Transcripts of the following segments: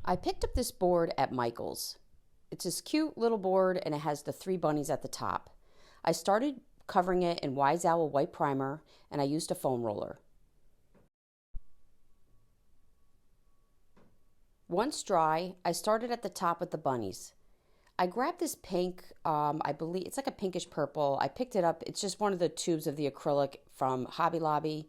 I picked up this board at Michael's. It's this cute little board and it has the 3 bunnies at the top. I started covering it in Wise Owl white primer and I used a foam roller. Once dry, I started at the top with the bunnies. I grabbed this pink, I believe it's like a pinkish purple. I picked it up. It's just one of the tubes of the acrylic from Hobby Lobby.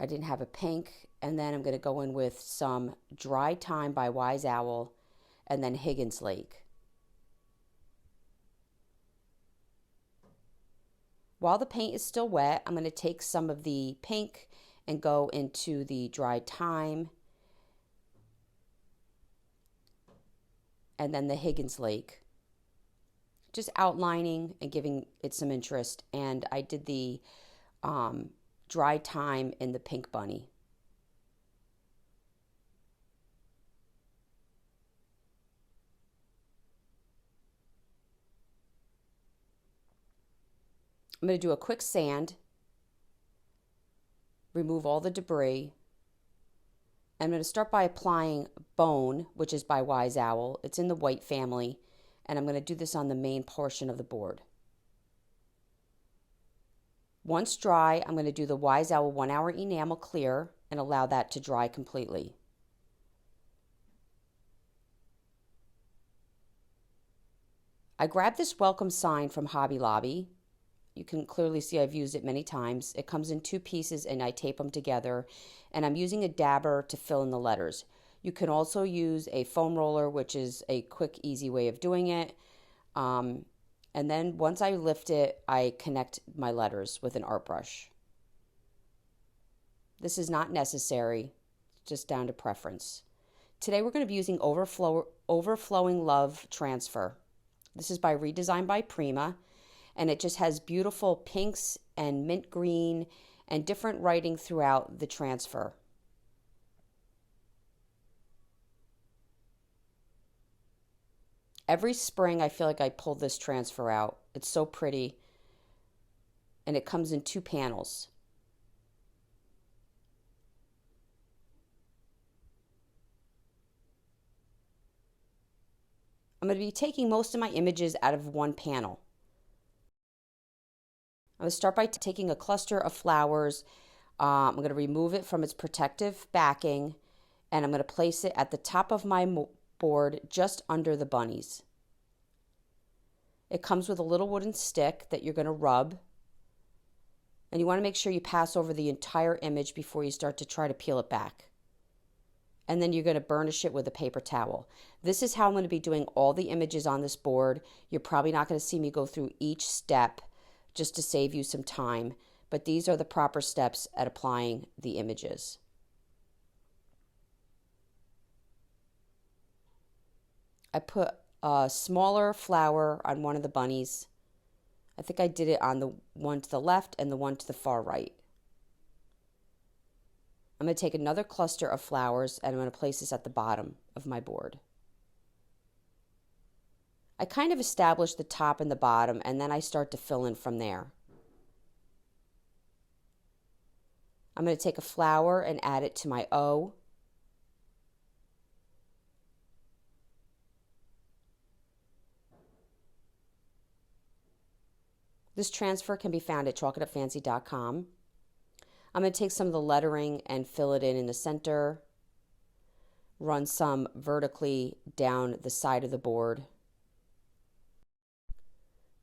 I didn't have a pink. And then I'm going to go in with some Dry Time by Wise Owl and then Higgins Lake. While the paint is still wet, I'm going to take some of the pink and go into the Dry Time and then the Higgins Lake. Just outlining and giving it some interest. And I did the Dry Time in the pink bunny. I'm going to do a quick sand, remove all the debris. I'm going to start by applying Bone, which is by Wise Owl. It's in the white family, and I'm going to do this on the main portion of the board. Once dry, I'm going to do the Wise Owl 1 Hour Enamel Clear and allow that to dry completely. I grabbed this welcome sign from Hobby Lobby. You can clearly see I've used it many times. It comes in 2 pieces and I tape them together. And I'm using a dabber to fill in the letters. You can also use a foam roller, which is a quick, easy way of doing it. And then once I lift it, I connect my letters with an art brush. This is not necessary, just down to preference. Today we're going to be using Overflowing Love Transfer. This is by Redesigned by Prima. And it just has beautiful pinks and mint green and different writing throughout the transfer. Every spring I feel like I pull this transfer out. It's so pretty. And it comes in 2 panels. I'm going to be taking most of my images out of one panel. I'm going to start by taking a cluster of flowers. I'm going to remove it from its protective backing, and I'm going to place it at the top of my board just under the bunnies. It comes with a little wooden stick that you're going to rub, and you want to make sure you pass over the entire image before you start to try to peel it back. And then you're going to burnish it with a paper towel. This is how I'm going to be doing all the images on this board. You're probably not going to see me go through each step, just to save you some time, but these are the proper steps at applying the images. I put a smaller flower on one of the bunnies. I think I did it on the one to the left and the one to the far right. I'm going to take another cluster of flowers and I'm going to place this at the bottom of my board. I kind of establish the top and the bottom, and then I start to fill in from there. I'm going to take a flower and add it to my O. This transfer can be found at chalkitupfancy.com. I'm going to take some of the lettering and fill it in the center. Run some vertically down the side of the board.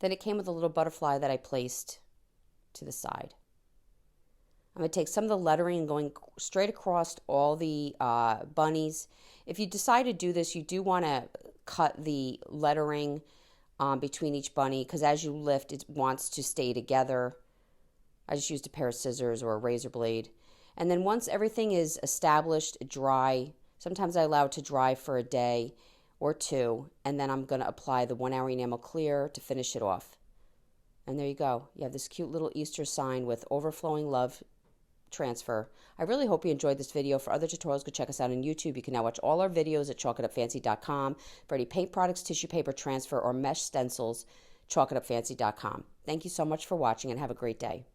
Then it came with a little butterfly that I placed to the side. I'm going to take some of the lettering and going straight across all the bunnies. If you decide to do this, you do want to cut the lettering between each bunny, because as you lift, it wants to stay together. I just used a pair of scissors or a razor blade. And then once everything is established, dry, sometimes I allow it to dry for a day or 2, and then I'm going to apply the 1 Hour Enamel Clear to finish it off. And there you go. You have this cute little Easter sign with Overflowing Love Transfer. I really hope you enjoyed this video. For other tutorials, go check us out on YouTube. You can now watch all our videos at chalkitupfancy.com. For any paint products, tissue paper transfer, or mesh stencils, chalkitupfancy.com. Thank you so much for watching and have a great day.